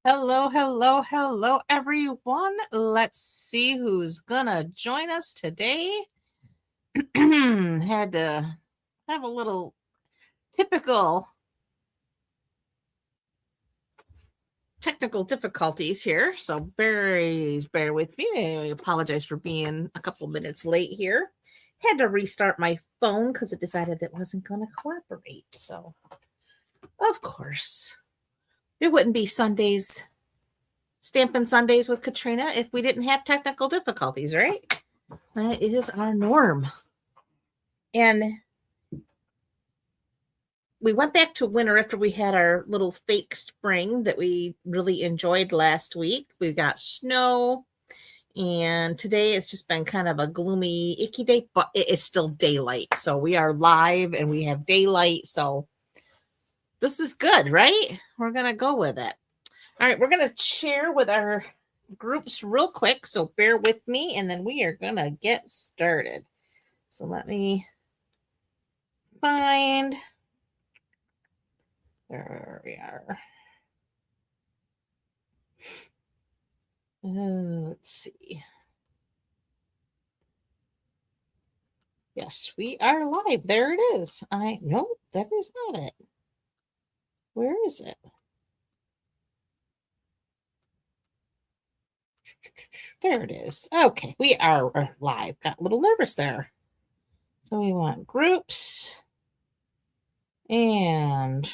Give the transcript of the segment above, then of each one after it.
Hello, hello, hello, everyone. Let's see who's gonna join us today. Had to have a little typical technical difficulties here, so bear with me. I apologize for being a couple minutes late here. Had to restart my phone because it decided it wasn't gonna cooperate. So, of course, it wouldn't be Stampin' Sundays with Katrina if we didn't have technical difficulties, right? That is our norm. And we went back to winter after we had our little fake spring that we really enjoyed last week. We got snow, and today it's just been kind of a gloomy, icky day, but it is still daylight. So we are live and we have daylight. So this is good, right? We're going to go with it. All right, we're going to share with our groups real quick. So bear with me, and then we are going to get started. So let me find... There we are. Let's see. Yes, we are live. There it is. No, that is not it. Where is it? There it is. Okay, we are live. Got a little nervous there. So we want groups and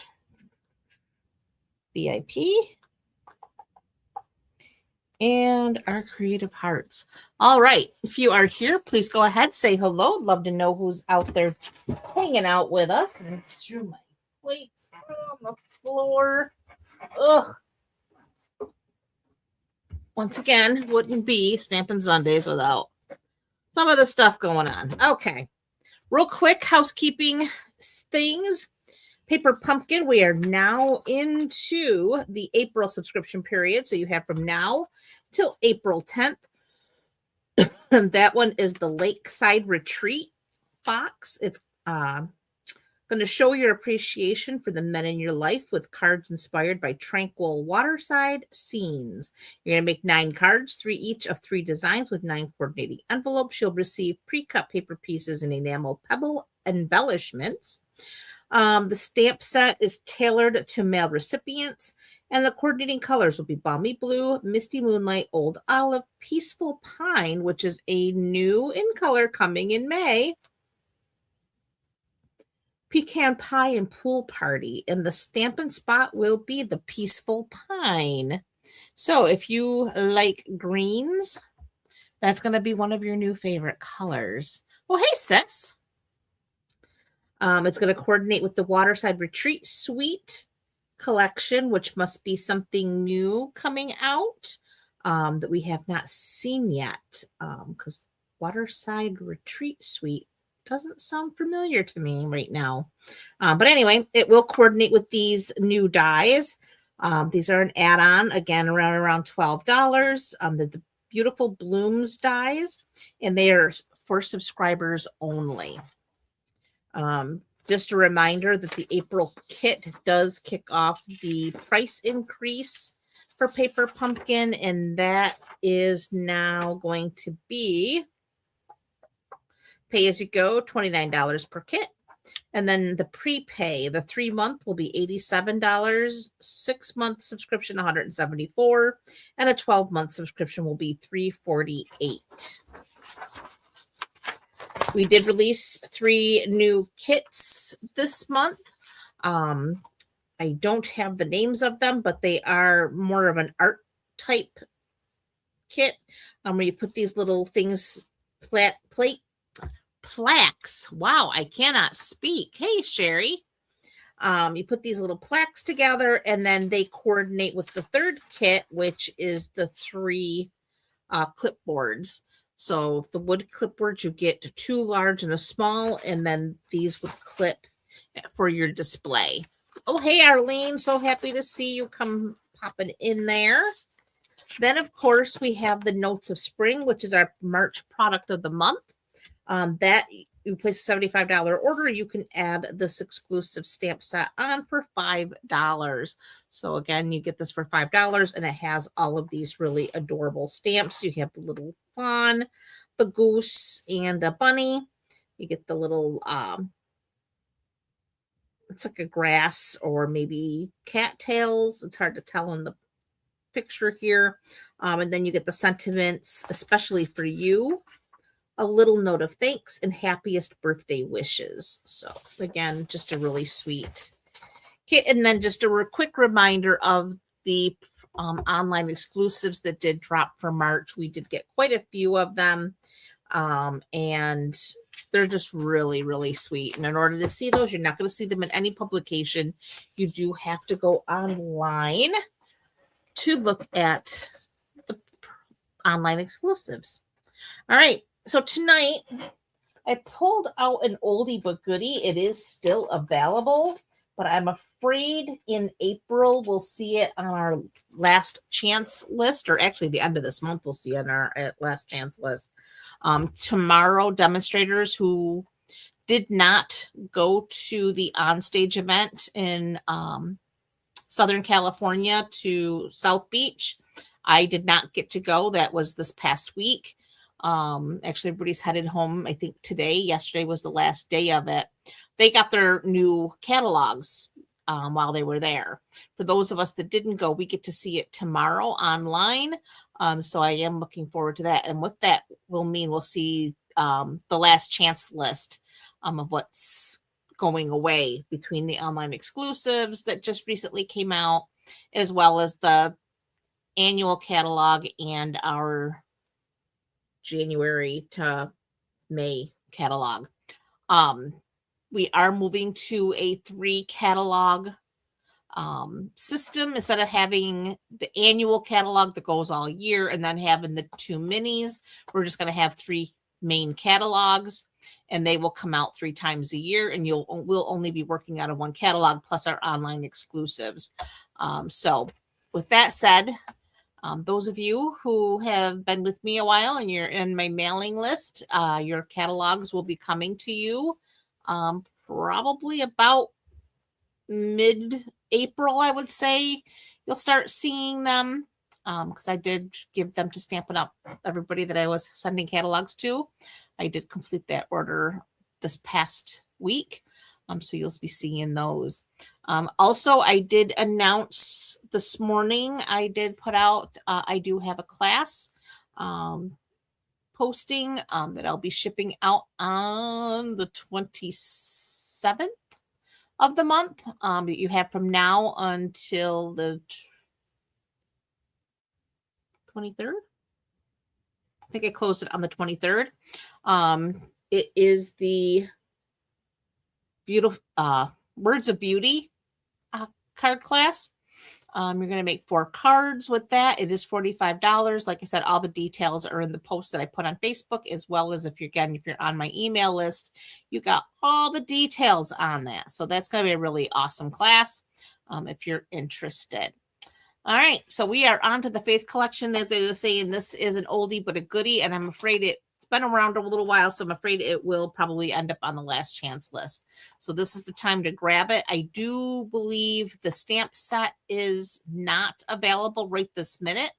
VIP and our creative hearts. All right. If you are here, please go ahead, say hello. Love to know who's out there hanging out with us. And through my plates on the floor. Ugh. Once again, wouldn't be Stampin' Sundays without some of the stuff going on. Okay. Real quick housekeeping things. Paper Pumpkin, we are now into the April subscription period. So you have from now till April 10th. And that one is the Lakeside Retreat box. It's going to show your appreciation for the men in your life with cards inspired by tranquil waterside scenes. You're going to make 9 cards, 3 each of 3 designs with 9 coordinating envelopes. You'll receive pre-cut paper pieces and enamel pebble embellishments. The stamp set is tailored to male recipients, and the coordinating colors will be Balmy Blue, Misty Moonlight, Old Olive, Peaceful Pine, which is a new in color coming in May, Pecan Pie, and Pool Party. And the Stampin' spot will be the Peaceful Pine. So if you like greens, that's going to be one of your new favorite colors. Well, hey, sis. It's going to coordinate with the Waterside Retreat Suite collection, which must be something new coming out that we have not seen yet, because Waterside Retreat Suite doesn't sound familiar to me right now. But anyway, it will coordinate with these new dies. These are an add-on, again, around $12. They're the beautiful Blooms dies, and they are for subscribers only. Just a reminder that the April kit does kick off the price increase for Paper Pumpkin, and that is now going to be pay as you go, $29 per kit. And then the prepay, the 3-month will be $87, 6-month subscription $174, and a 12-month subscription will be $348. We did release 3 new kits this month. I don't have the names of them, but they are more of an art type kit, where you put these little things, plaques. Wow, I cannot speak. Hey, Sherry. You put these little plaques together, and then they coordinate with the 3rd kit, which is the 3 clipboards. So the wood clipboards, you get 2 large and a small, and then these would clip for your display. Oh, hey, Arlene. So happy to see you come popping in there. Then, of course, we have the Notes of Spring, which is our March product of the month. That you place a $75 order, you can add this exclusive stamp set on for $5. So again, you get this for $5 and it has all of these really adorable stamps. You have the little fawn, the goose, and a bunny. You get the little, it's like a grass or maybe cattails. It's hard to tell in the picture here. And then you get the sentiments, especially for you. A little note of thanks and happiest birthday wishes. So again, just a really sweet kit. And then just a quick reminder of the online exclusives that did drop for March. We did get quite a few of them. And they're just really, really sweet. And in order to see those, you're not going to see them in any publication. You do have to go online to look at the online exclusives. All right. So tonight, I pulled out an oldie but goodie. It is still available, but I'm afraid in April we'll see it on our last chance list, or actually the end of this month we'll see it on our last chance list. Tomorrow, demonstrators who did not go to the onstage event in Southern California to South Beach, I did not get to go. That was this past week. Actually, everybody's headed home, I think today. Yesterday was the last day of it. They got their new catalogs while they were there. For those of us that didn't go, we get to see it tomorrow online. So I am looking forward to that. And what that will mean, we'll see the last chance list of what's going away between the online exclusives that just recently came out, as well as the annual catalog and our January to May catalog. We are moving to a 3 catalog system instead of having the annual catalog that goes all year and then having the 2 minis. We're just going to have 3 main catalogs, and they will come out 3 times a year, and we'll only be working out of 1 catalog plus our online exclusives. So with that said, those of you who have been with me a while and you're in my mailing list, your catalogs will be coming to you probably about mid-April, I would say. You'll start seeing them because I did give them to Stampin' Up! Everybody that I was sending catalogs to. I did complete that order this past week. So you'll be seeing those. Also, I did announce this morning, I did put out, I do have a class posting that I'll be shipping out on the 27th of the month. That you have from now until the 23rd. I think I closed it on the 23rd. It is the beautiful Words of Beauty card class. You're going to make 4 cards with that. It is $45. Like I said, all the details are in the post that I put on Facebook, as well as if you're on my email list, you got all the details on that. So that's going to be a really awesome class if you're interested. All right, so we are on to the Faith Collection. As I was saying, this is an oldie but a goodie, and I'm afraid it's been around a little while, so I'm afraid it will probably end up on the last chance list. So this is the time to grab it. I do believe the stamp set is not available right this minute,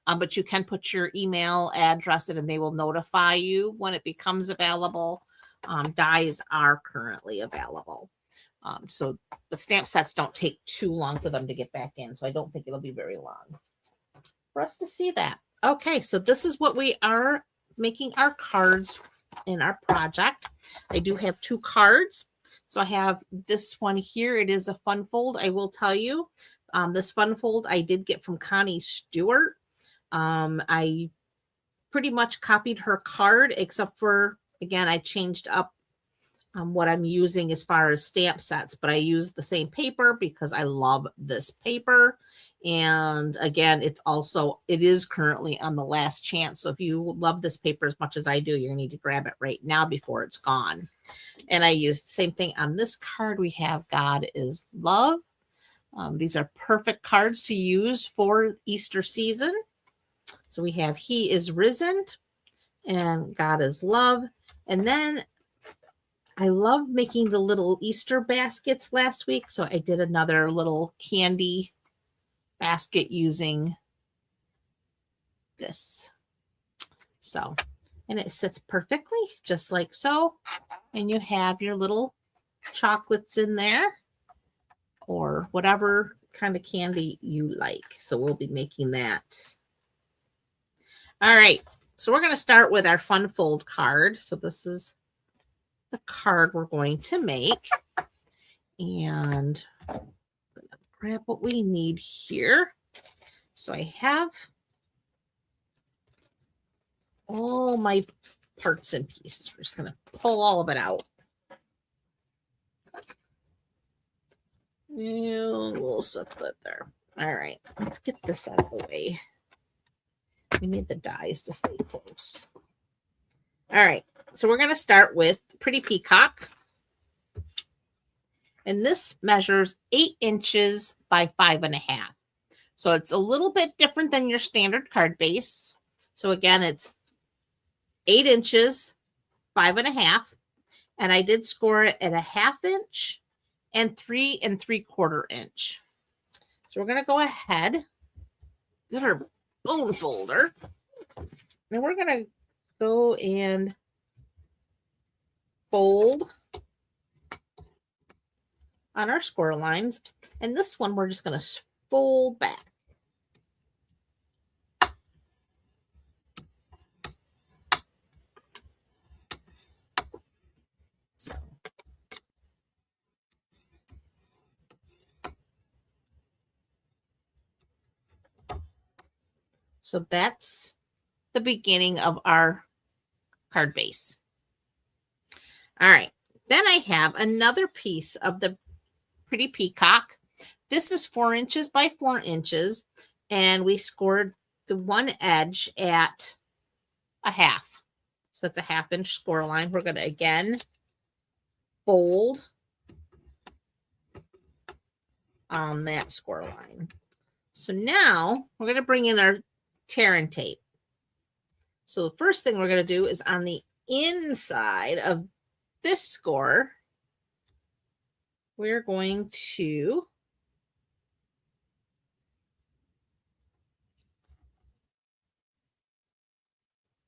but you can put your email address in and they will notify you when it becomes available. Dies are currently available. So the stamp sets don't take too long for them to get back in, so I don't think it'll be very long for us to see that. Okay, so this is what we are making our cards in our project. I do have 2 cards. So I have this one here. It is a fun fold. I will tell you, this fun fold I did get from Connie Stewart. I pretty much copied her card, except for, again, I changed up what I'm using as far as stamp sets, but I use the same paper because I love this paper. And again, it is currently on the last chance. So if you love this paper as much as I do, you're going to need to grab it right now before it's gone. And I used the same thing on this card. We have God is Love. These are perfect cards to use for Easter season. So we have He is Risen and God is Love. And then I love making the little Easter baskets last week, so I did another little candy basket using this. So, and it sits perfectly just like so. And you have your little chocolates in there or whatever kind of candy you like. So we'll be making that. All right. So we're going to start with our fun fold card. So this is the card we're going to make. And I'm going to grab what we need here. So I have all my parts and pieces. We're just going to pull all of it out. And we'll set that there. All right, let's get this out of the way. We need the dies to stay close. All right, so we're going to start with Pretty Peacock. And this measures 8 inches by 5.5. So it's a little bit different than your standard card base. So again, it's 8 inches, 5.5. And I did score it at a 1/2 inch and 3 3/4 inch. So we're going to go ahead, get our bone folder, and we're going to go and fold on our square lines. And this one, we're just going to fold back. So that's the beginning of our card base. All right. Then I have another piece of the Pretty Peacock. This is 4 inches by 4 inches. And we scored the one edge at a 1/2. So that's a 1/2 inch score line. We're going to again fold on that score line. So now we're going to bring in our tear and tape. So the first thing we're going to do is on the inside of this score, we're going to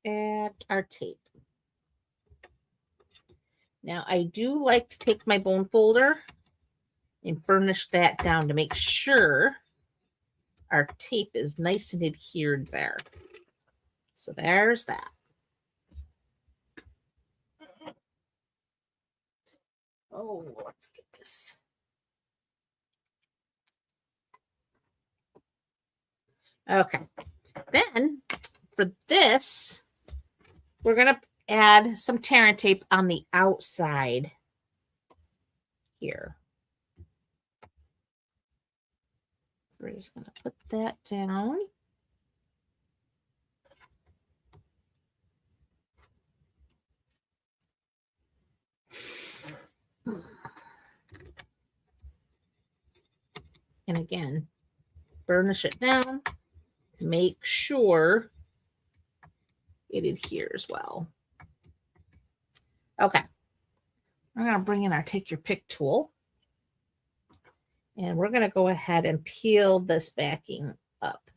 add our tape. Now I do like to take my bone folder and burnish that down to make sure our tape is nice and adhered there. So there's that. Oh, let's get this. Okay. Then for this, we're going to add some tear and tape on the outside here. So we're just going to put that down. And again, burnish it down to make sure it adheres well. Okay. I'm going to bring in our Take Your Pick tool. And we're going to go ahead and peel this backing up.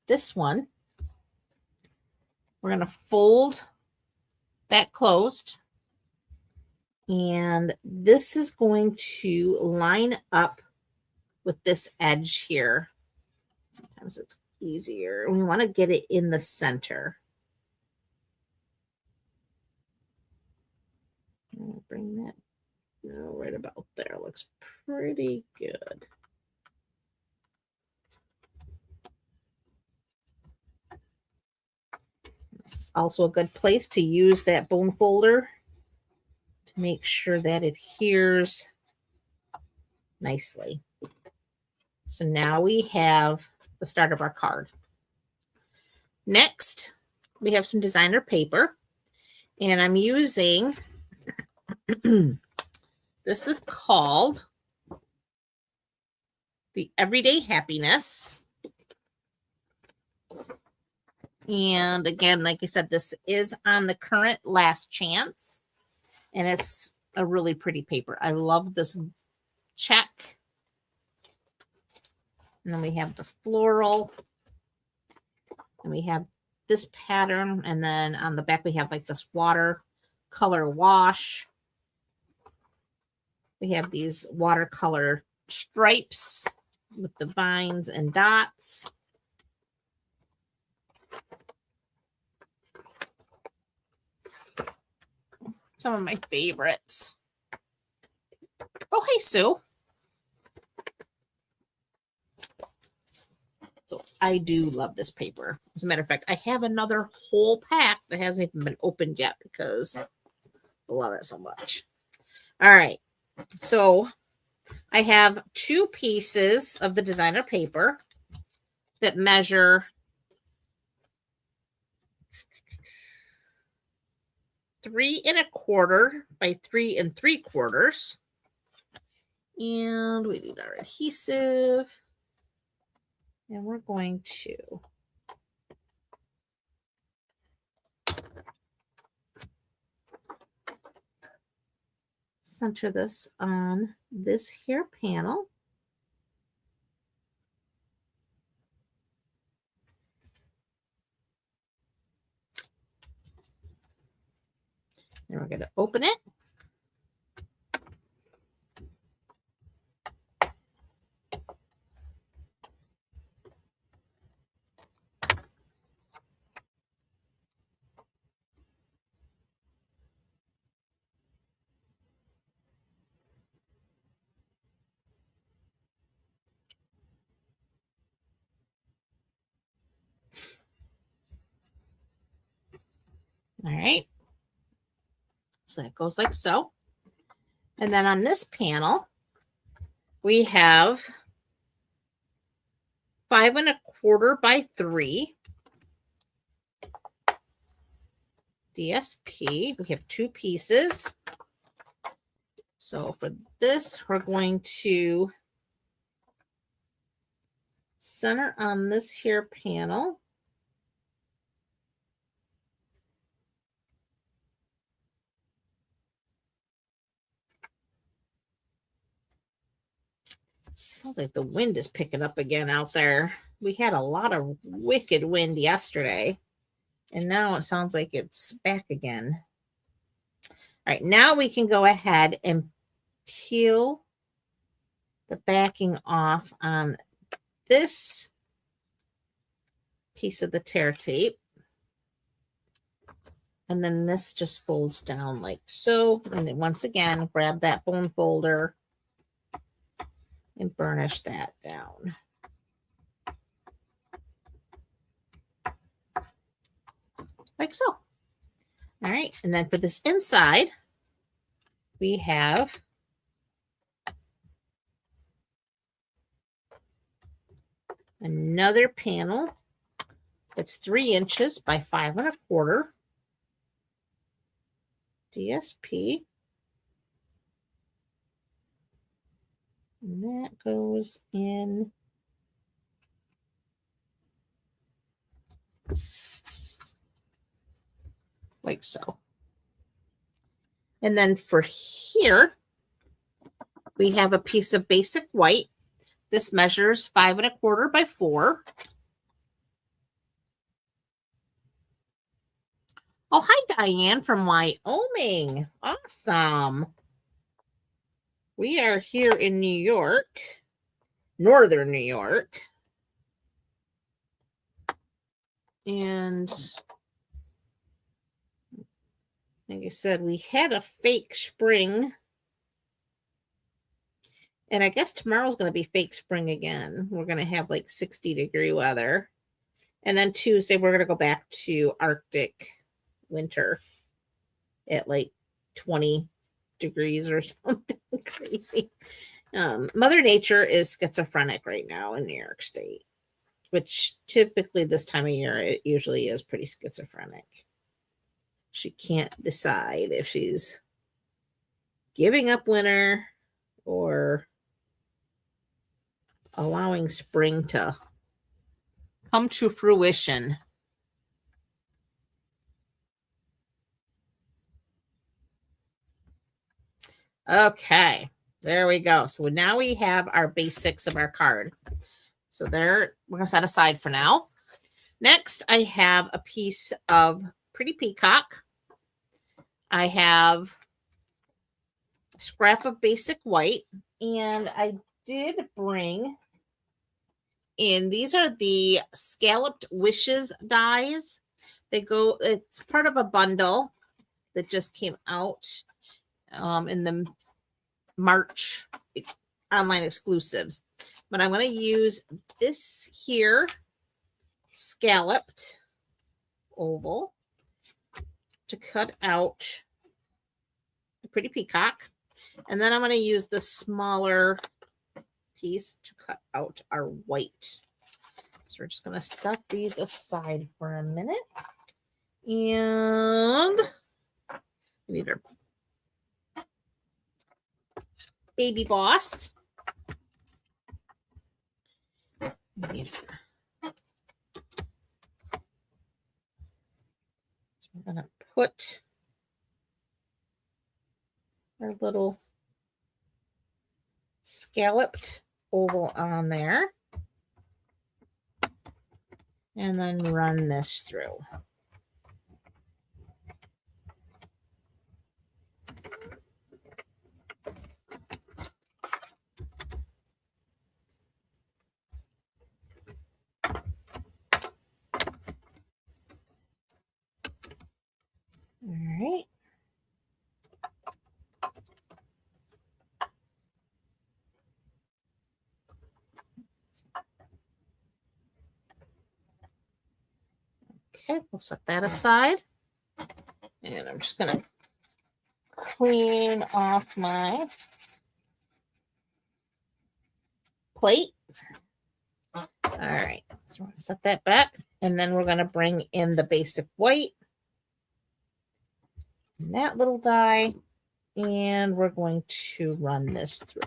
This one, we're going to fold that closed. And this is going to line up with this edge here. Sometimes it's easier. We want to get it in the center. I'll bring that right about there. Looks pretty good. This is also a good place to use that bone folder to make sure that it adheres nicely. So now we have the start of our card. Next, we have some designer paper, and I'm using, this is called the Everyday Happiness. And again, like I said, this is on the current last chance. And it's a really pretty paper. I love this check. And then we have the floral. And we have this pattern. And then on the back, we have like this watercolor wash. We have these watercolor stripes with the vines and dots. Some of my favorites. Oh, hey, Sue. So I do love this paper. As a matter of fact, I have another whole pack that hasn't even been opened yet because I love it so much. All right. So I have 2 pieces of the designer paper that measure 3 1/4 by 3 3/4. And we need our adhesive. And we're going to center this on this here panel. And we're going to open it. All right. So that goes like so. And then on this panel, we have 5 1/4 by 3 DSP. We have 2 pieces. So for this, we're going to center on this here panel. Sounds like the wind is picking up again out there. We had a lot of wicked wind yesterday, and now it sounds like it's back again. All right, now we can go ahead and peel the backing off on this piece of the tear tape. And then this just folds down like so. And then once again, grab that bone folder and burnish that down. Like so. All right. And then for this inside, we have another panel. It's 3 inches by 5 1/4 DSP. And that goes in like so. And then for here, we have a piece of basic white. This measures 5 1/4 by 4. Oh, hi, Diane from Wyoming. Awesome. We are here in New York, northern New York. And like I said, we had a fake spring. And I guess tomorrow's going to be fake spring again. We're going to have like 60-degree weather. And then Tuesday, we're going to go back to Arctic winter at like 20 degrees or something crazy. Mother Nature is schizophrenic right now in New York State, which typically this time of year, it usually is pretty schizophrenic. She can't decide if she's giving up winter or allowing spring to come to fruition. Okay, there we go. So now we have our basics of our card. So there, we're going to set aside for now. Next, I have a piece of Pretty Peacock. I have a scrap of basic white, and I did bring in, these are the Scalloped Wishes dies. They go, it's part of a bundle that just came out in the March online exclusives. But I'm going to use this here scalloped oval to cut out the Pretty Peacock. And then I'm going to use the smaller piece to cut out our white. So we're just going to set these aside for a minute. And we need our baby boss. So we're going to put our little scalloped oval on there and then run this through. All right. Okay, we'll set that aside. And I'm just going to clean off my plate. All right, so we're going to set that back. And then we're going to bring in the basic white. And that little die. And we're going to run this through.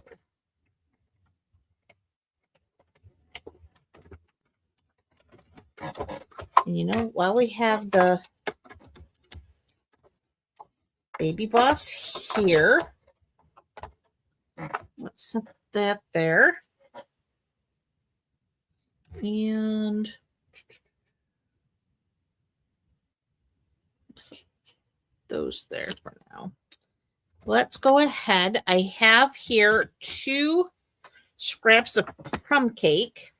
And you know, while we have the baby boss here, let's set that there. And those there for now. Let's go ahead. I have here 2 scraps of crumb cake.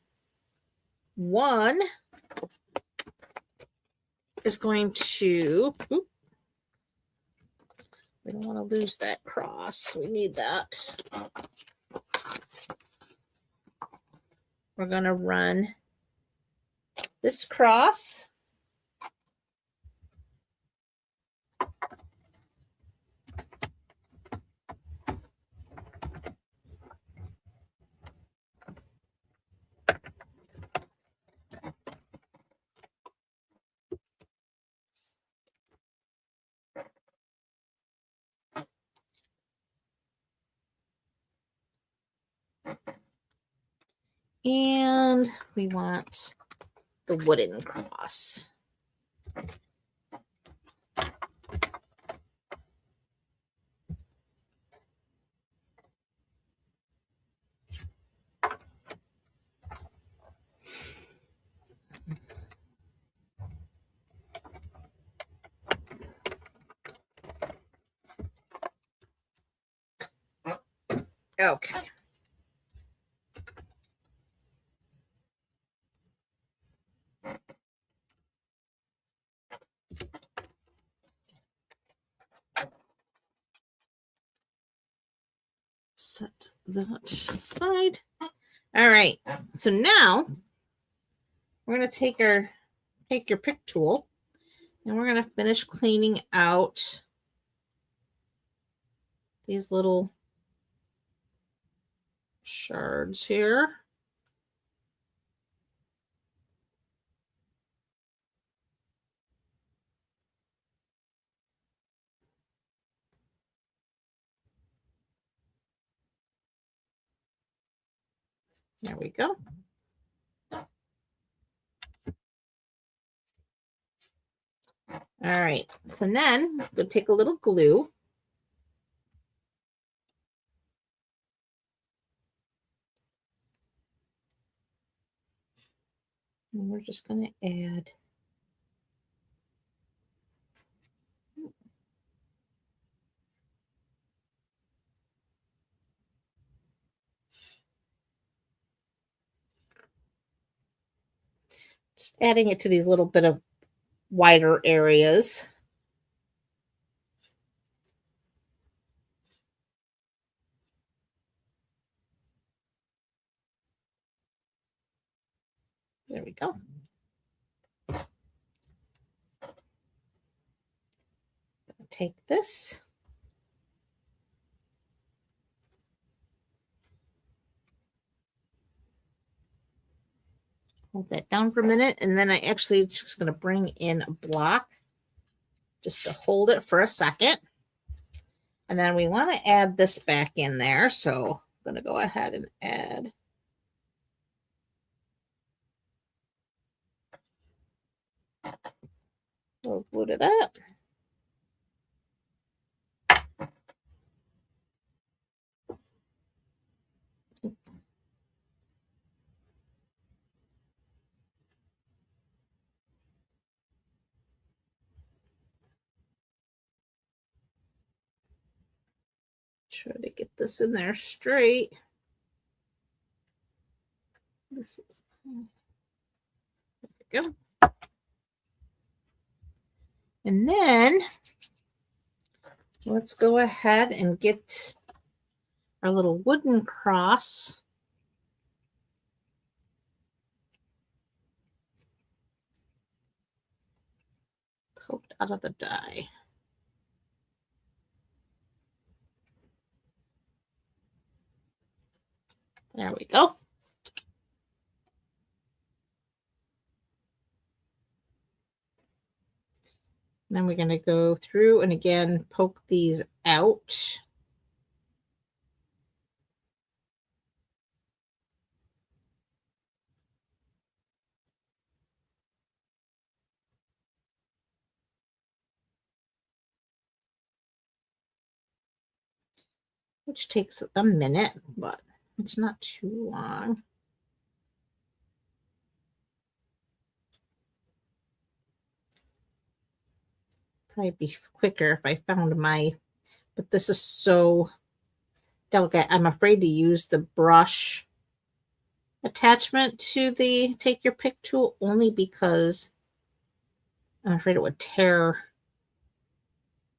One is going to, we don't want to lose that cross. We need that. We're going to run this cross. And we want the wooden cross. Okay. Set that aside. All right. So now we're going to take your pick tool and we're going to finish cleaning out these little shards here. There we go. All right. So then we'll take a little glue. And we're just going to add just adding it to these little bit of wider areas. There we go. Take this. Hold that down for a minute, and then I actually just going to bring in a block just to hold it for a second. And then we want to add this back in there. So I'm going to go ahead and add a little glue to that. Try to get this in there straight. This is, there we go. And then let's go ahead and get our little wooden cross poked out of the die. There we go. Then we're going to go through and again poke these out. Which takes a minute, but it's not too long. Probably be quicker if I found my, but this is so delicate. I'm afraid to use the brush attachment to the take your pick tool only because I'm afraid it would tear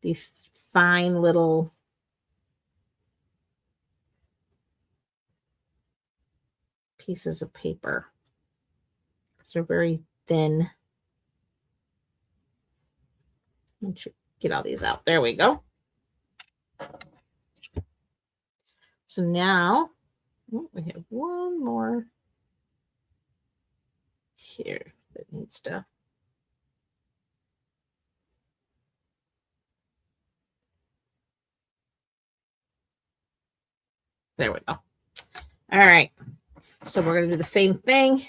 these fine little pieces of paper because they're very thin. Let's get all these out. There we go. So now we have one more here that needs to. There we go. All right. So we're going to do the same thing.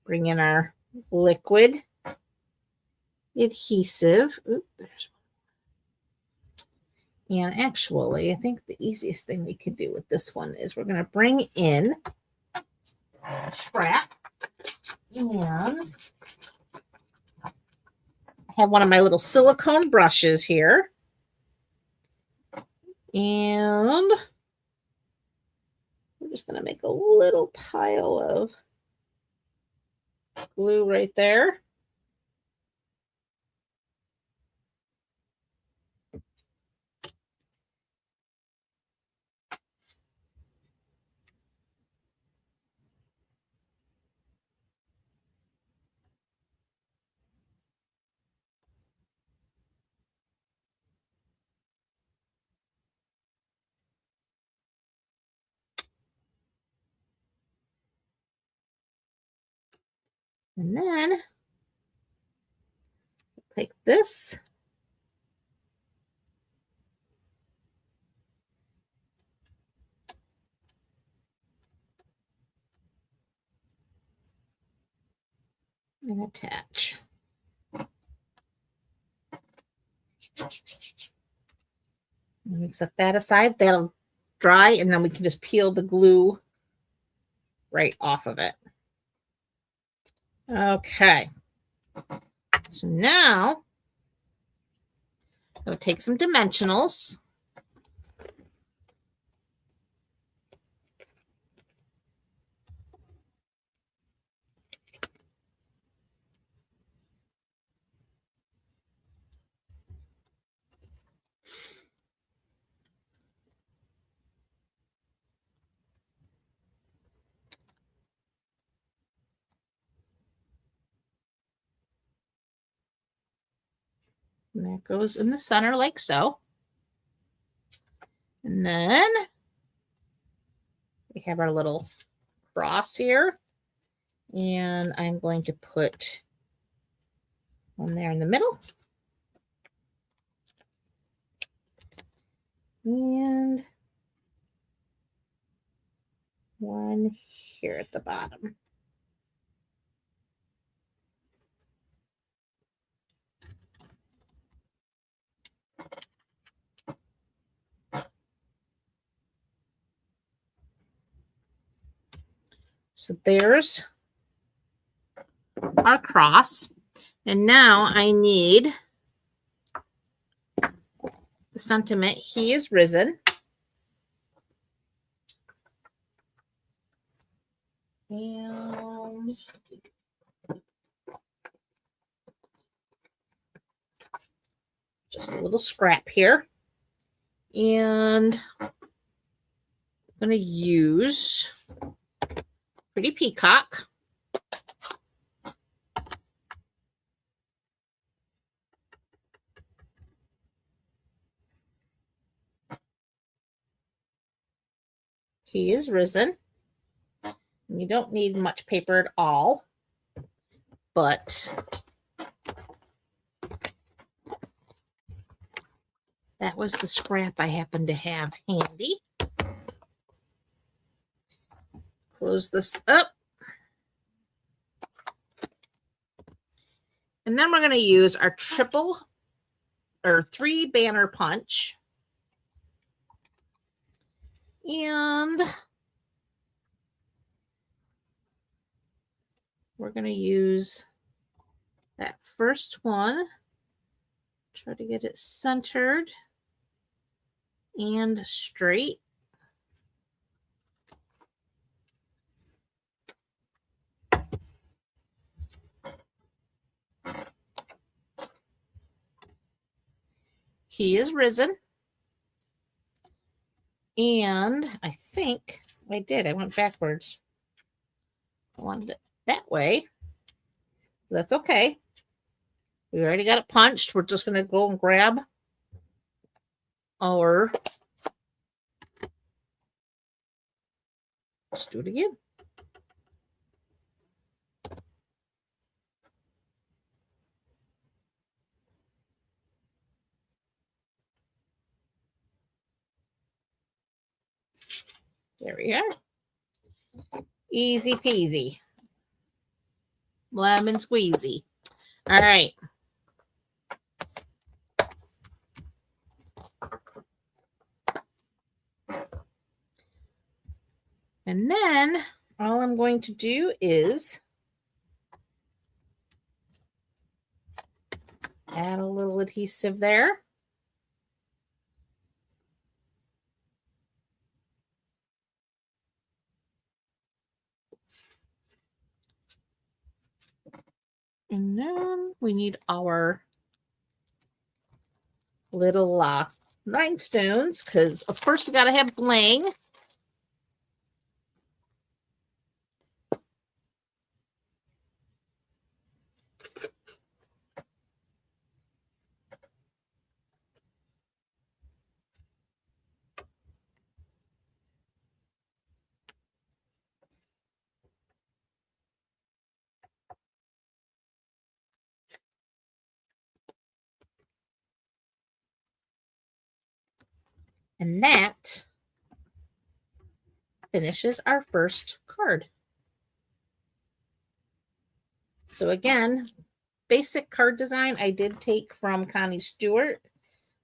Bring in our liquid adhesive. Oop, there's one. And actually, I think the easiest thing we could do with this one is we're going to bring in scrap. And I have one of my little silicone brushes here. And we're just going to make a little pile of glue right there. And then take this and attach. Let me set that aside. That'll dry, and then we can just peel the glue right off of it. Okay. So now I'm going to take some dimensionals. And that goes in the center like so. And then we have our little cross here. And I'm going to put one there in the middle. And one here at the bottom. So there's our cross. And now I need the sentiment, He is risen. And just a little scrap here. And I'm going to use Pretty Peacock. He is risen. You don't need much paper at all, but that was the scrap I happen to have handy. Close this up. And then we're going to use our 3 banner punch. And we're going to use that first one. Try to get it centered and straight. He is risen. And I think I did. I went backwards. I wanted it that way. That's okay. We already got it punched. We're just going to go and grab our... Let's do it again. There we are. Easy peasy. Lemon squeezy. All right. And then all I'm going to do is add a little adhesive there. And then we need our little rhinestones, because of course we got to have bling. And that finishes our first card. So again, basic card design I did take from Connie Stewart.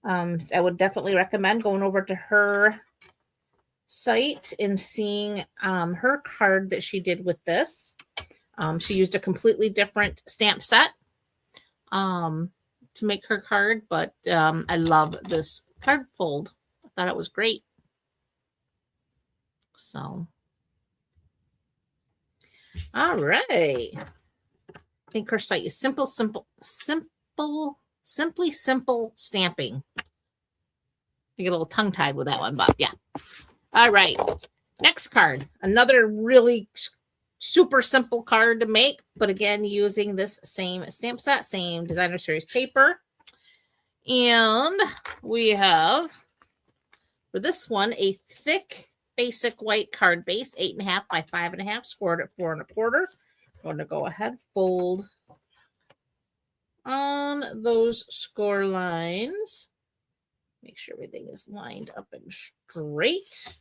I would definitely recommend going over to her site and seeing her card that she did with this. She used a completely different stamp set to make her card, but I love this card fold. I thought it was great. So, all right. I think her site is simply simple stamping. I get a little tongue tied with that one, but yeah. All right. Next card. Another really super simple card to make, but again, using this same stamp set, same designer series paper. And we have, for this one, a thick basic white card base, 8.5 by 5.5, scored at 4 1/4. I'm going to go ahead, fold on those score lines. Make sure everything is lined up and straight.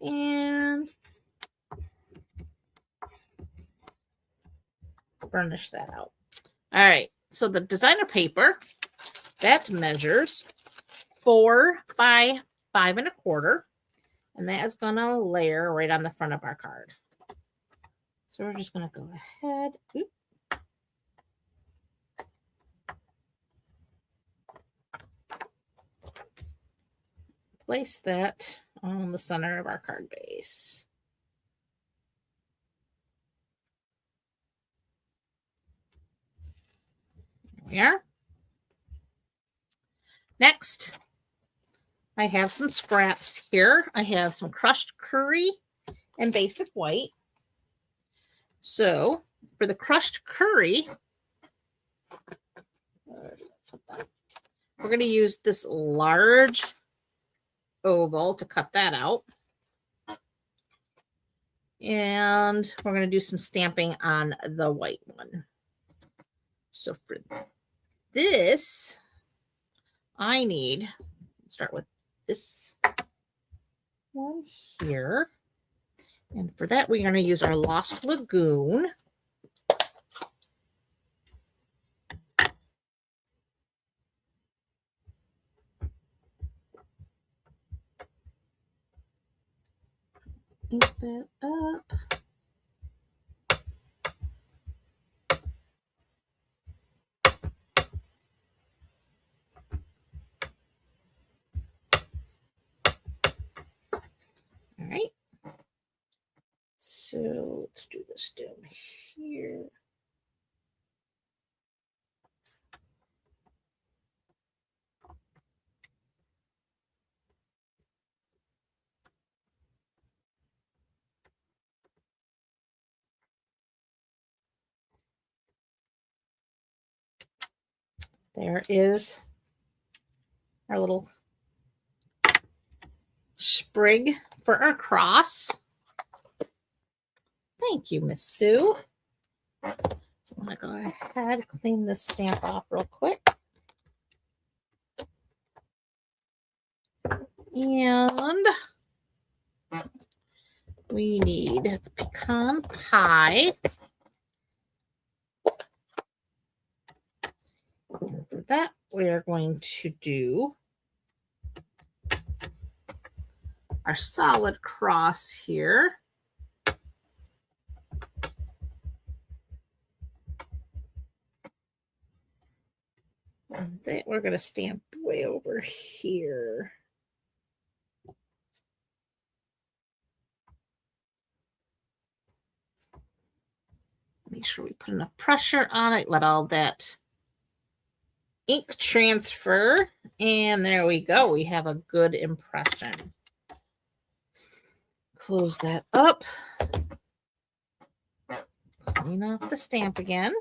And burnish that out. All right. So the designer paper, that measures 4 by 5 1/4. And that is going to layer right on the front of our card. So we're just going to go ahead. Oop. Place that on the center of our card base. There we are. Next, I have some scraps here. I have some crushed curry and basic white. So for the crushed curry, we're going to use this large oval to cut that out. And we're going to do some stamping on the white one. So for this, I need, start with this one here. And for that, we're going to use our Lost Lagoon. Ink that up. All right. So let's do this down here. There is our little sprig for our cross. Thank you, Miss Sue. So I'm going to go ahead and clean this stamp off real quick. And we need the pecan pie. And for that, we're going to do our solid cross here. And then we're going to stamp way over here. Make sure we put enough pressure on it, let all that ink transfer, and there we go. We have a good impression. Close that up. Clean off the stamp again.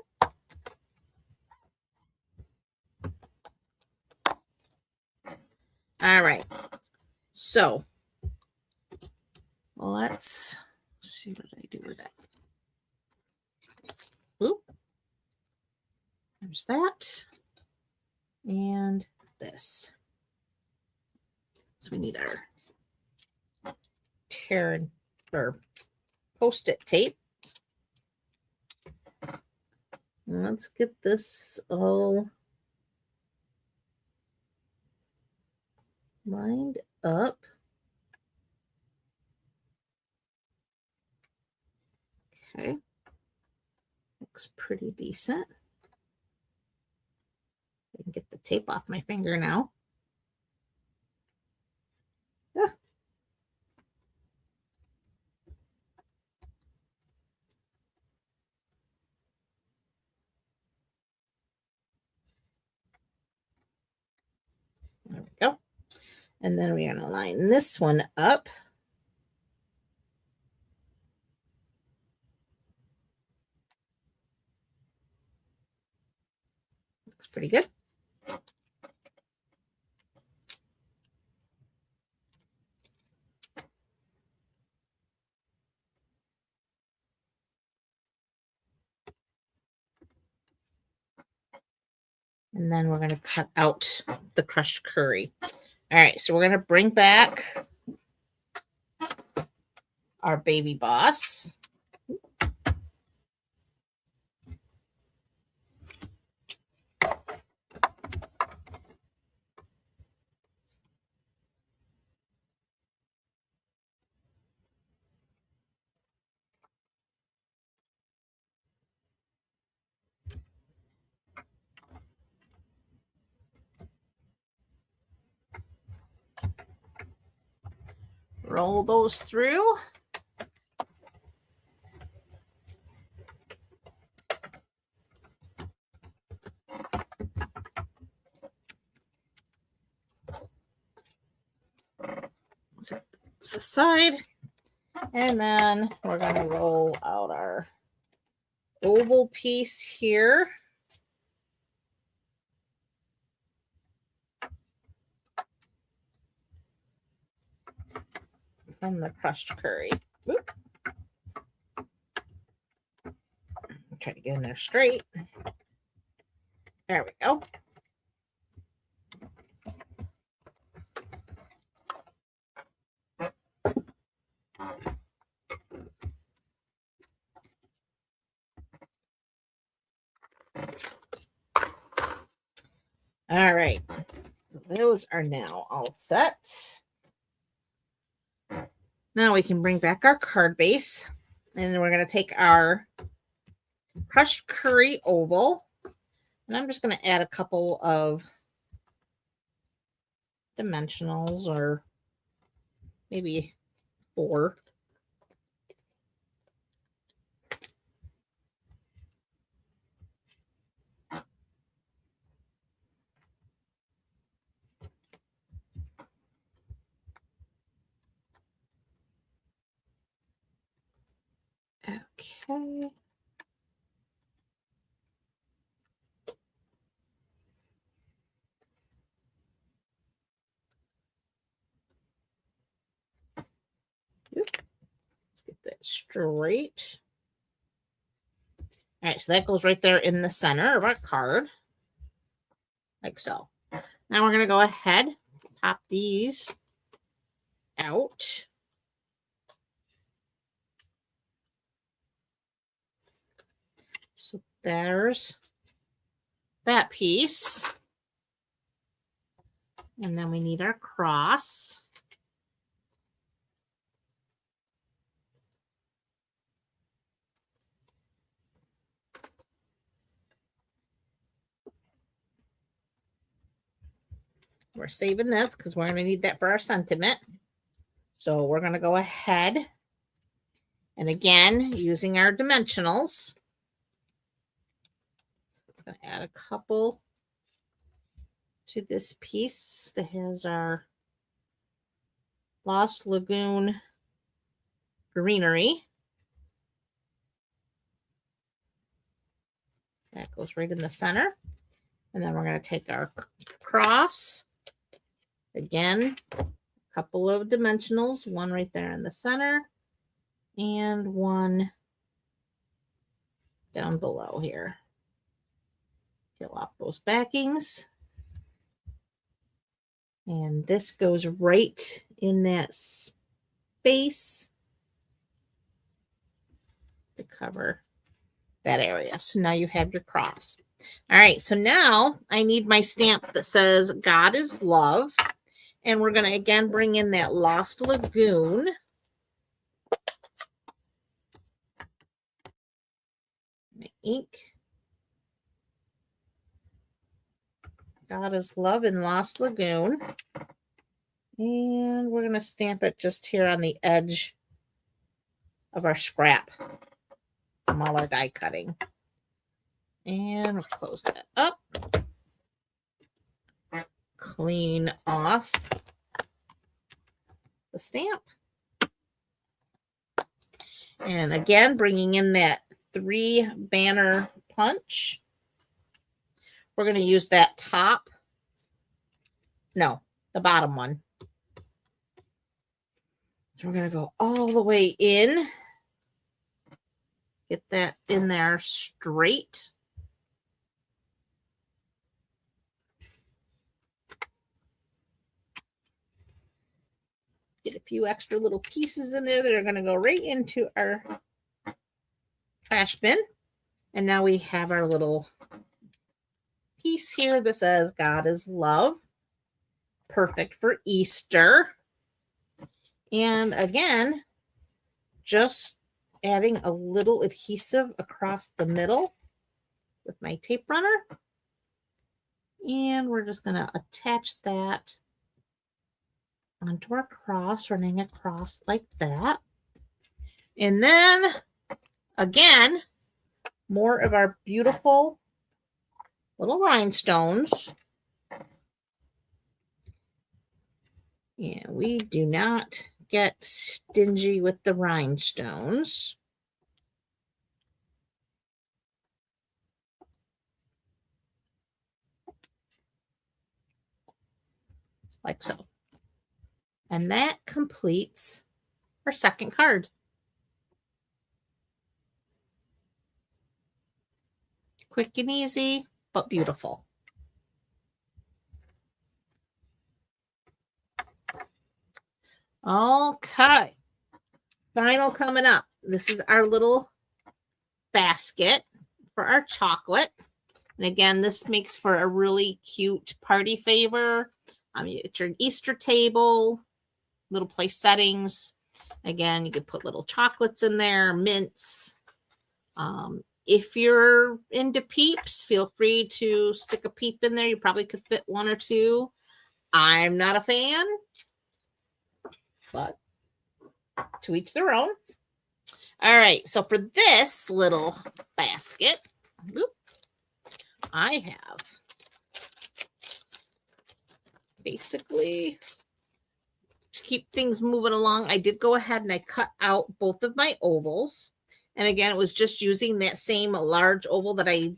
All right. So let's see what I do with that. Oop. There's that. And this. So we need our tear or post-it tape. Let's get this all lined up. Okay. Looks pretty decent. I can get the tape off my finger now. Ah. There we go. And then we're going to line this one up. Looks pretty good. And then we're going to cut out the crushed curry. All right, so we're going to bring back our baby boss. Roll those through. Set this aside. And then we're going to roll out our oval piece here. From the crushed curry. Oop. Try to get in there straight. There we go. All right. So those are now all set. Now we can bring back our card base. And then we're going to take our crushed curry oval. And I'm just going to add a couple of dimensionals, or maybe 4. Okay. Let's get that straight. All right, so that goes right there in the center of our card, like so. Now we're going to go ahead, pop these out. So there's that piece. And then we need our cross. We're saving this because we're going to need that for our sentiment. So we're going to go ahead and again, using our dimensionals, I'm going to add a couple to this piece that has our Lost Lagoon greenery. That goes right in the center. And then we're going to take our cross. Again, a couple of dimensionals, one right there in the center and one down below here. Peel off those backings. And this goes right in that space to cover that area. So now you have your cross. All right, so now I need my stamp that says God is love. And we're going to again bring in that Lost Lagoon. ink. God is Love in Lost Lagoon. And we're going to stamp it just here on the edge of our scrap from all our die cutting. And we'll close that up. Clean off the stamp. And again, bringing in that 3 banner punch. We're going to use that top. No, the bottom one. So we're going to go all the way in. Get that in there straight. Get a few extra little pieces in there that are going to go right into our trash bin. And now we have our little piece here that says God is Love. Perfect for Easter. And again, just adding a little adhesive across the middle with my tape runner. And we're just going to attach that onto our cross, running across like that. And then, again, more of our beautiful little rhinestones. And we do not get stingy with the rhinestones. Like so. And that completes our second card. Quick and easy, but beautiful. Okay. Final coming up. This is our little basket for our chocolate. And again, this makes for a really cute party favor. It's your Easter table, little place settings. Again, you could put little chocolates in there, mints. If you're into peeps, feel free to stick a peep in there. You probably could fit 1 or 2. I'm not a fan, but to each their own. All right, so for this little basket, I have basically, to keep things moving along, I did go ahead and I cut out both of my ovals. And again, it was just using that same large oval that I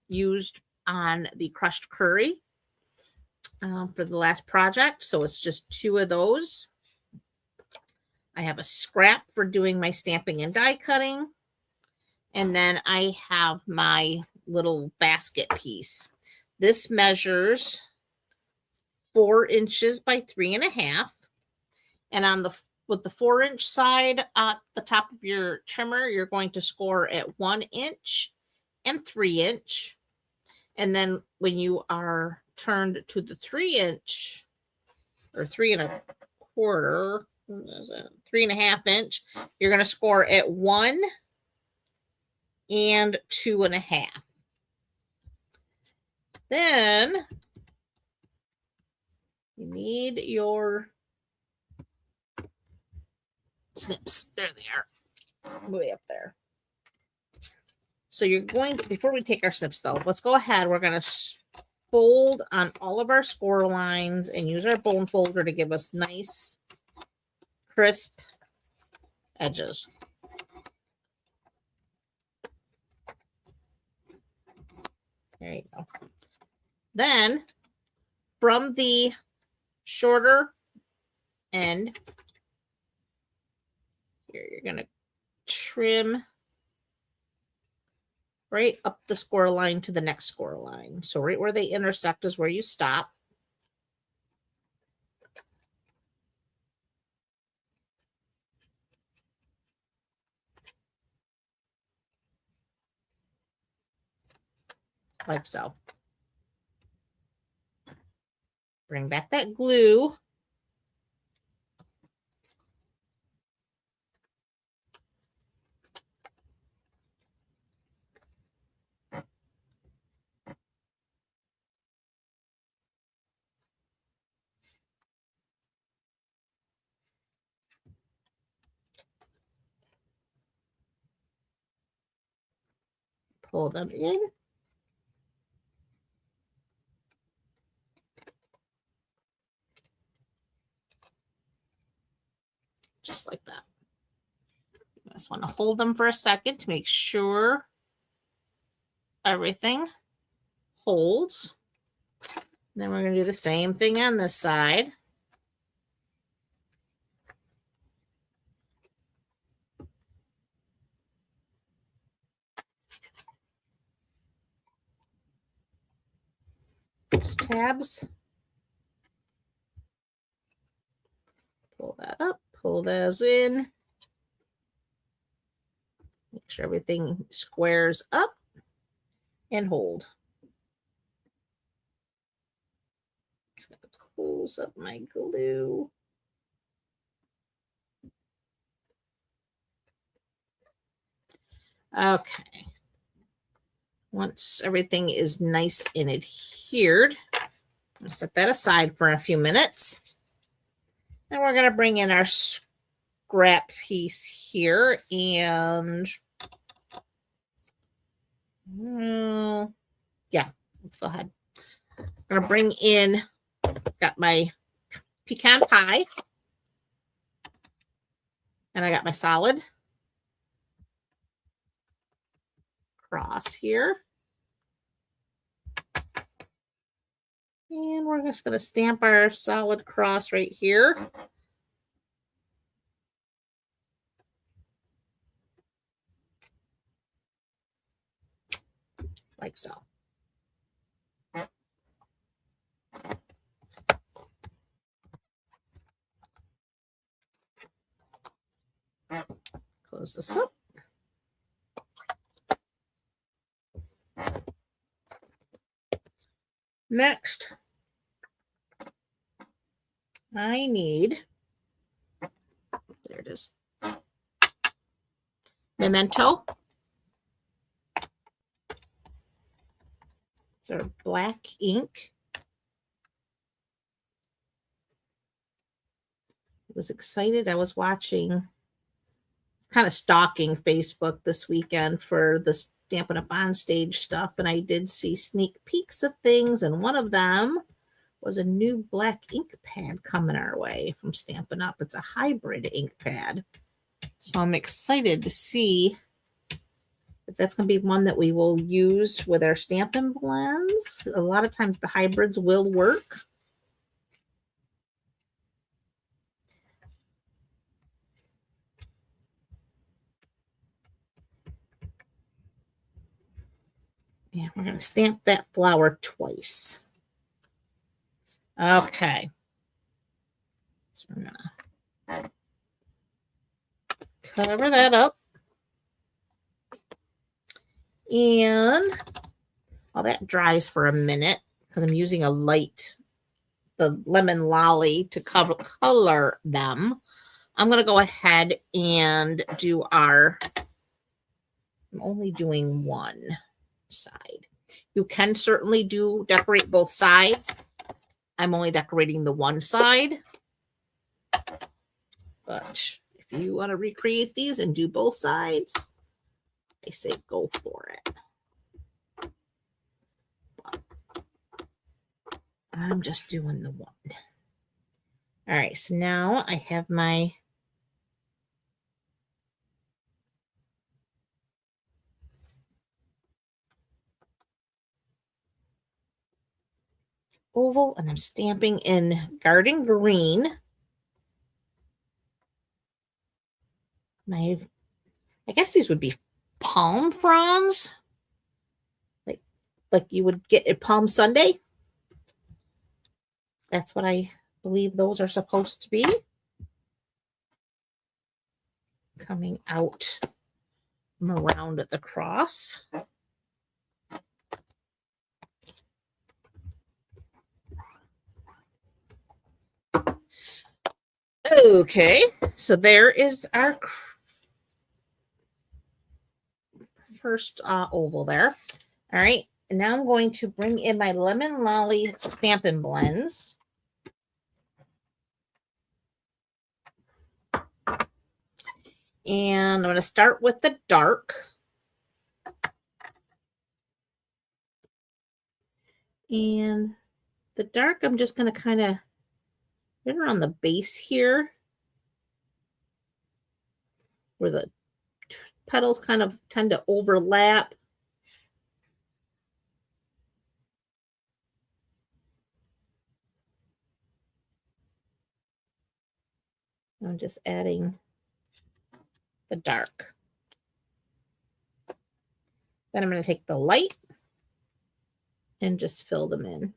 used on the crushed curry for the last project. So it's just 2 of those. I have a scrap for doing my stamping and die cutting. And then I have my little basket piece. This measures 4 inches by 3.5. And on the with the 4-inch side at the top of your trimmer, you're going to score at 1 inch and 3 inch. And then when you are turned to the 3-inch or 3.25, 3.5 inch, you're going to score at 1 and 2.5. Then you need your snips. There they are. Way up there. So you're going to, before we take our snips though, let's go ahead. We're going to fold on all of our score lines and use our bone folder to give us nice, crisp edges. There you go. Then from the shorter end, here you're going to trim right up the score line to the next score line. So right where they intersect is where you stop. Like so. Bring back that glue. pull them in. Just like that. I just want to hold them for a second to make sure everything holds. Then we're going to do the same thing on this side. Those tabs. Pull that up, pull those in. Make sure everything squares up and hold. Just going to close up my glue. Okay. Once everything is nice and adhered, I'll set that aside for a few minutes. And we're going to bring in our scrap piece here and yeah, let's go ahead. I'm going to bring in, got my pecan pie and I got my solid cross here. And we're just going to stamp our solid cross right here. Like so. Close this up. Next, I need, there it is, memento. It's our black ink. I was excited. I was watching, kind of stalking Facebook this weekend for the Stampin' Up! On Stage stuff, and I did see sneak peeks of things, and one of them was a new black ink pad coming our way from Stampin' Up! It's a hybrid ink pad. So I'm excited to see if that's going to be one that we will use with our Stampin' blends. A lot of times the hybrids will work. Yeah, we're going to stamp that flower twice. Okay. So we're going to cover that up. And while that dries for a minute, because I'm using a light, the lemon lolly to color them, I'm going to go ahead and do I'm only doing one side. You can certainly decorate both sides. I'm only decorating the one side. But if you want to recreate these and do both sides, I say go for it. But I'm just doing the one. All right, so now I have my oval, and I'm stamping in Garden Green. I guess these would be palm fronds, like you would get at Palm Sunday. That's what I believe those are supposed to be. Coming out from around at the cross. Okay, so there is our first oval there. All right, and now I'm going to bring in my Lemon Lolly Stampin' Blends. And I'm going to start with the dark. And the dark, I'm just going to kind of get around the base here where the petals kind of tend to overlap. I'm just adding the dark. Then I'm going to take the light and just fill them in.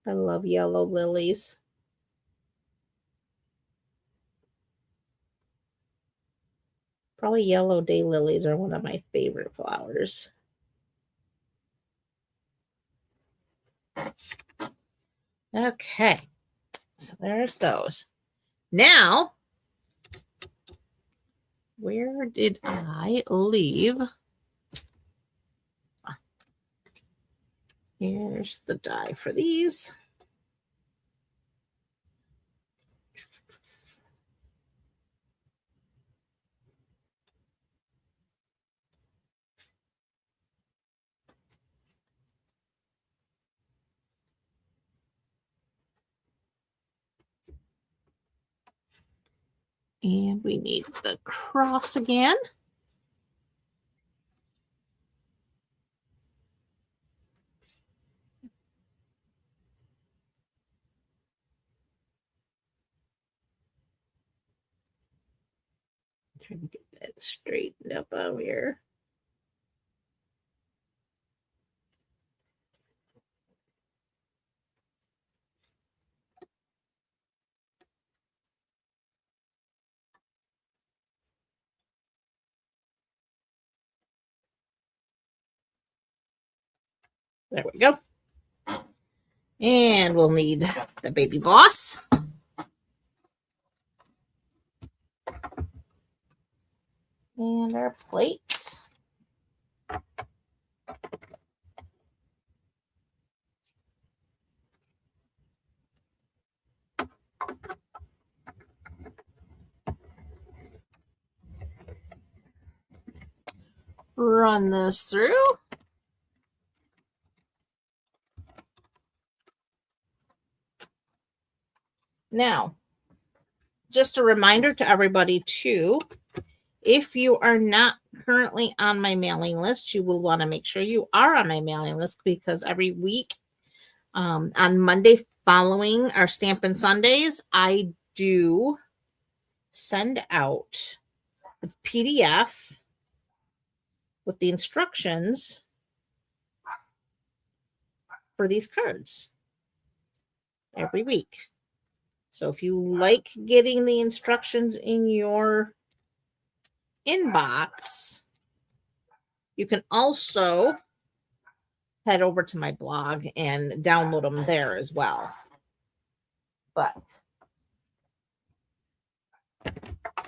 I love yellow lilies. Probably yellow daylilies are one of my favorite flowers. Okay, so there's those. Now, where did I leave? Here's the die for these. And we need the cross again. Trying to get that straightened up out here. There we go. And we'll need the baby boss. And our plates. Run this through. Now, just a reminder to everybody too, if you are not currently on my mailing list, you will want to make sure you are on my mailing list, because every week on Monday following our Stampin' Sundays, I do send out the PDF with the instructions for these cards every week. So if you like getting the instructions in your inbox, you can also head over to my blog and download them there as well. But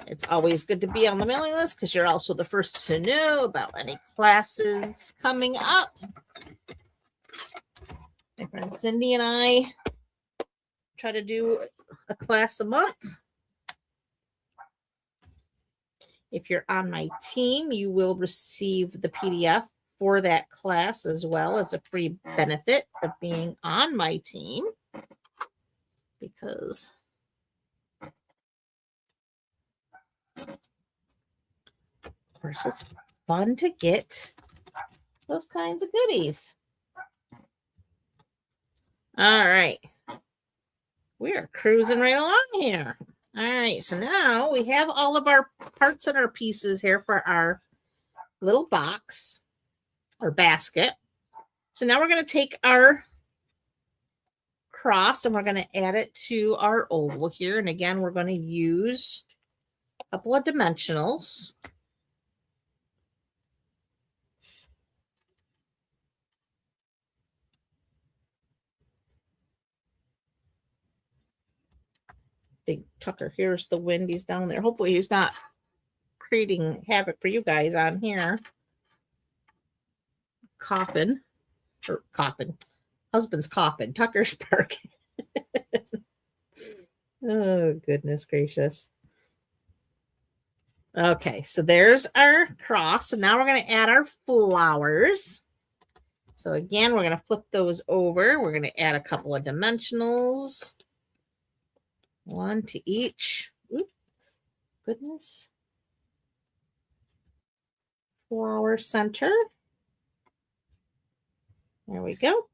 it's always good to be on the mailing list, because you're also the first to know about any classes coming up. My friend Cindy and I try to do a class a month. If you're on my team, you will receive the PDF for that class as well as a free benefit of being on my team, because of course it's fun to get those kinds of goodies. All right. We are cruising right along here. All right, so now we have all of our parts and our pieces here for our little box or basket. So now we're going to take our cross and we're going to add it to our oval here. And again, we're going to use a couple of dimensionals. Big Tucker, here's the wind. He's down there. Hopefully he's not creating havoc for you guys on here. Coughing. Or coughing. Husband's coughing. Tucker's barking. Oh, goodness gracious. Okay, so there's our cross. So now we're going to add our flowers. So again, we're going to flip those over. We're going to add a couple of dimensionals. One to each. Oop, goodness. Flower center. There we go.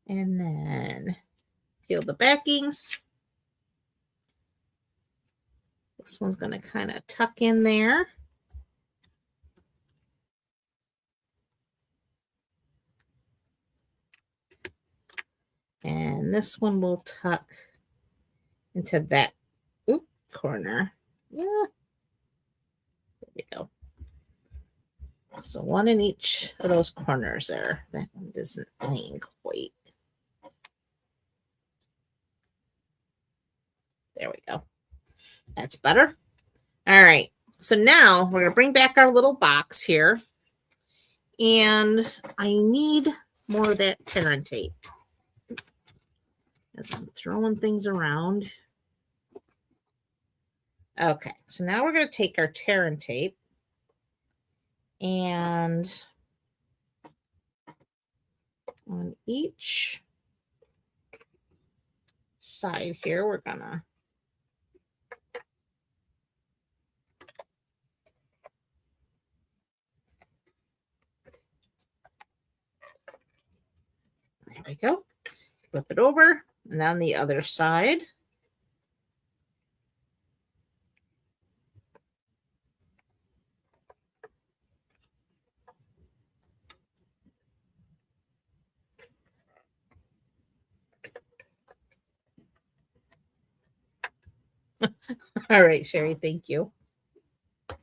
And then peel the backings. This one's going to kind of tuck in there. And this one will tuck into that corner. Yeah. There we go. So one in each of those corners there. That one doesn't lean quite. There we go. That's better. All right. So now we're going to bring back our little box here. And I need more of that tear and tape. As I'm throwing things around. Okay. So now we're going to take our tear and tape. And on each side here, we're going to there we go. Flip it over. And on the other side. All right, Sherry, thank you.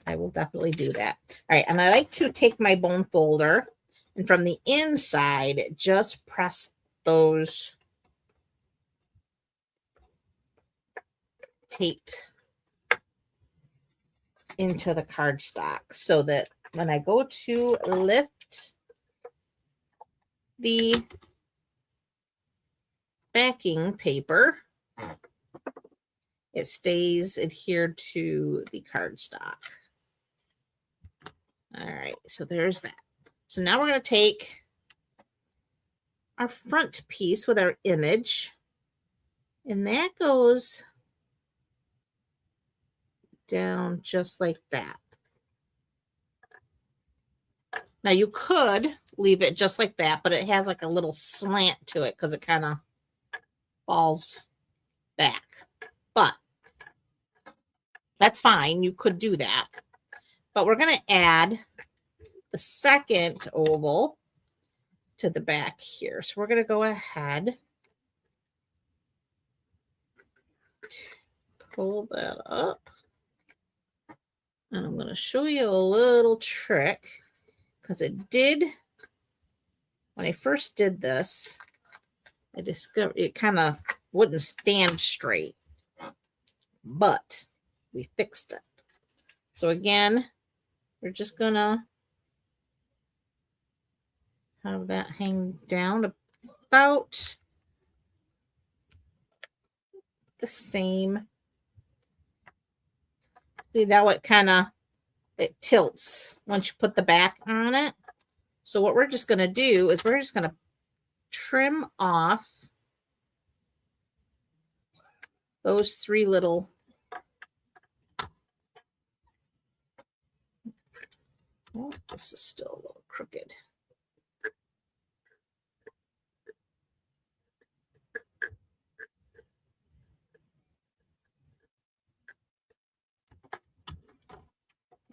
I will definitely do that. All right, and I like to take my bone folder and from the inside, just press those tape into the cardstock so that when I go to lift the backing paper, it stays adhered to the cardstock. All right, so there's that. So now we're going to take our front piece with our image, and that goes down just like that. Now you could leave it just like that, but it has like a little slant to it because it kind of falls back. But that's fine. You could do that. But we're going to add the second oval to the back here. So we're going to go ahead, pull that up. And I'm going to show you a little trick because it did, when I first did this, I discovered it kind of wouldn't stand straight, but we fixed it. So again, we're just going to have that hang down about the same. See, now it tilts once you put the back on it. So what we're just going to do is we're just going to trim off those three little this is still a little crooked.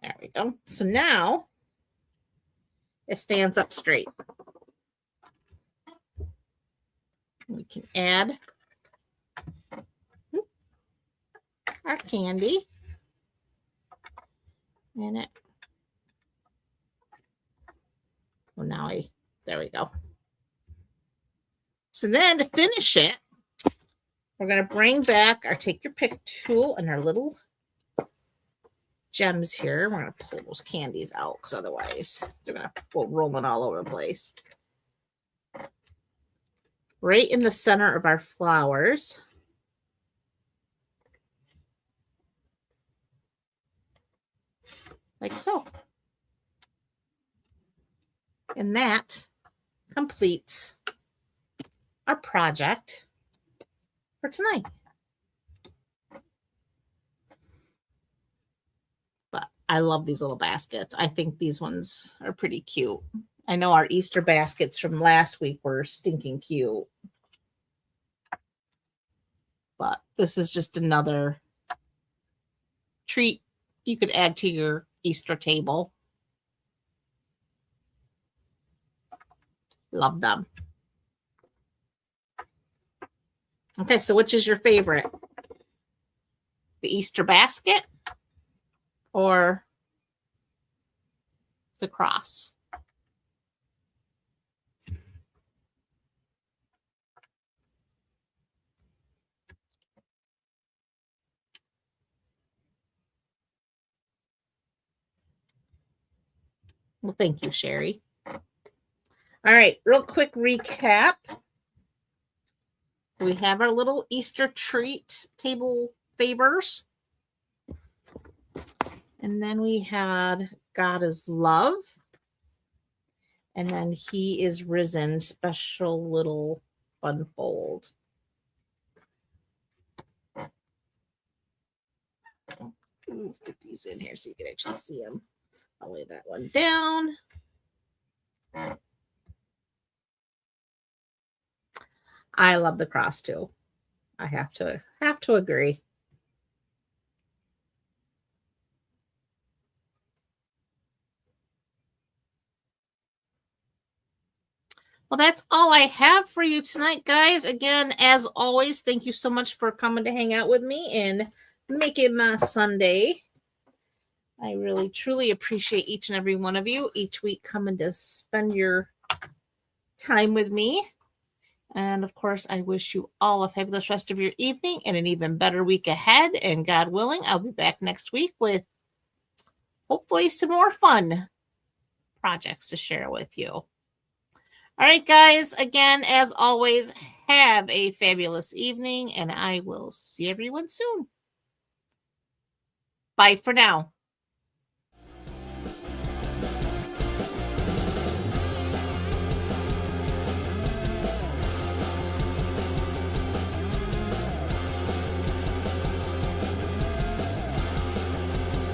There we go. So now it stands up straight. We can add our candy in it. Well, now there we go. So then to finish it, we're going to bring back our take your pick tool and our little gems here. We're going to pull those candies out because otherwise they're going to go rolling all over the place. Right in the center of our flowers. like so. And that completes our project for tonight. But I love these little baskets. I think these ones are pretty cute. I know our Easter baskets from last week were stinking cute. But this is just another treat you could add to your Easter table. Love them. Okay, so which is your favorite? The Easter basket or the cross? Well, thank you, Sherry. All right, real quick recap. So we have our little Easter treat table favors. And then we had God is love. And then he is risen, special little unfold. Let's put these in here so you can actually see them. I'll lay that one down. I love the cross too. I have to agree. Well, that's all I have for you tonight, guys. Again, as always, thank you so much for coming to hang out with me and making my Sunday. I really, truly appreciate each and every one of you each week coming to spend your time with me. And of course, I wish you all a fabulous rest of your evening and an even better week ahead. And God willing, I'll be back next week with hopefully some more fun projects to share with you. All right, guys. Again, as always, have a fabulous evening, and I will see everyone soon. Bye for now.